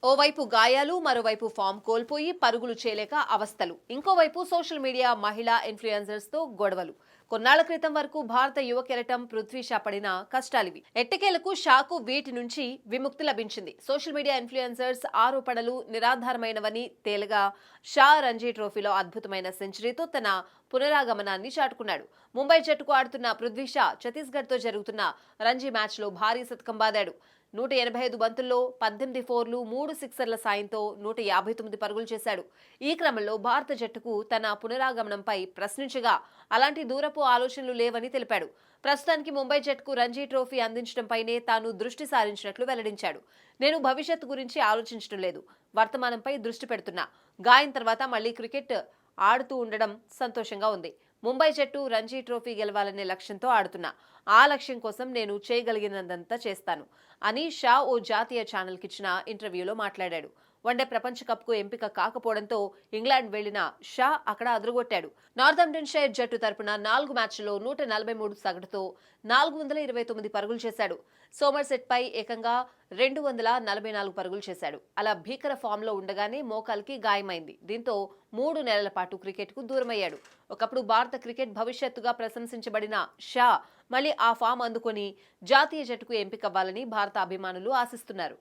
ఓవైపు గాయాలు, మరోవైపు ఫామ్ కోల్పోయి పరుగులు చేయలేక అవస్థలు. ఇంకోవైపు సోషల్ మీడియా మహిళా ఇన్ఫ్లుయెన్సర్స్ తో గొడవలు. కొన్నాళ్ల క్రితం వరకు భారత యువ కెరటం పృథ్వీ షా పడిన కష్టాలివి. ఎట్టకేలకు షాకు వీటి నుంచి విముక్తి లభించింది. సోషల్ మీడియా ఇన్ఫ్లుయెన్సర్స్ ఆరోపణలు నిరాధారమైనవని తేలగా షా రంజీ ట్రోఫీలో అద్భుతమైన సెంచరీతో తన పునరాగమనాన్ని చాటుకున్నాడు. ముంబై జట్టుకు ఆడుతున్న పృథ్వీ షా ఛత్తీస్గఢ్ తో జరుగుతున్న రంజీ మ్యాచ్ లో భారీ శతకం బాదాడు. 185 బంతుల్లో 18 ఫోర్లు, 3 సిక్సర్ల సాయంతో 159 పరుగులు చేశాడు. ఈ క్రమంలో భారత జట్టుకు తన పునరాగమనంపై ప్రశ్నించగా అలాంటి దూరపు ఆలోచనలు లేవని తెలిపాడు. ప్రస్తుతానికి ముంబై జట్టుకు రంజీ ట్రోఫీ అందించడంపైనే తాను దృష్టి సారించినట్లు వెల్లడించాడు. నేను భవిష్యత్తు గురించి ఆలోచించడం లేదు, వర్తమానంపై దృష్టి పెడుతున్నా. గాయం తర్వాత మళ్లీ క్రికెట్ ఆడుతూ ఉండడం సంతోషంగా ఉంది. ముంబై జట్టు రంజీ ట్రోఫీ గెలవాలనే లక్ష్యంతో ఆడుతున్నా. ఆ లక్ష్యం కోసం నేను చేయగలిగినంతా చేస్తాను అని షా ఓ జాతీయ ఛానల్కి ఇచ్చిన ఇంటర్వ్యూలో మాట్లాడాడు. వన్డే ప్రపంచ కప్ కు ఎంపిక కాకపోవడంతో ఇంగ్లాండ్ వెళ్లిన షా అక్కడ అదరగొట్టాడు. నార్థంప్టన్షైర్ జట్టు తరపున 4 మ్యాచ్ల్లో 143 సగటుతో 429 పరుగులు చేశాడు. సోమర్సెట్ పై ఏకంగా 244 పరుగులు చేశాడు. అలా భీకర ఫామ్ లో ఉండగానే మోకాలికి గాయమైంది. దీంతో 3 నెలల పాటు క్రికెట్ కు దూరమయ్యాడు. ఒకప్పుడు భారత క్రికెట్ భవిష్యత్తుగా ప్రశంసించబడిన షా మళ్లీ ఆ ఫామ్ అందుకొని జాతీయ జట్టుకు ఎంపికవ్వాలని భారత అభిమానులు ఆశిస్తున్నారు.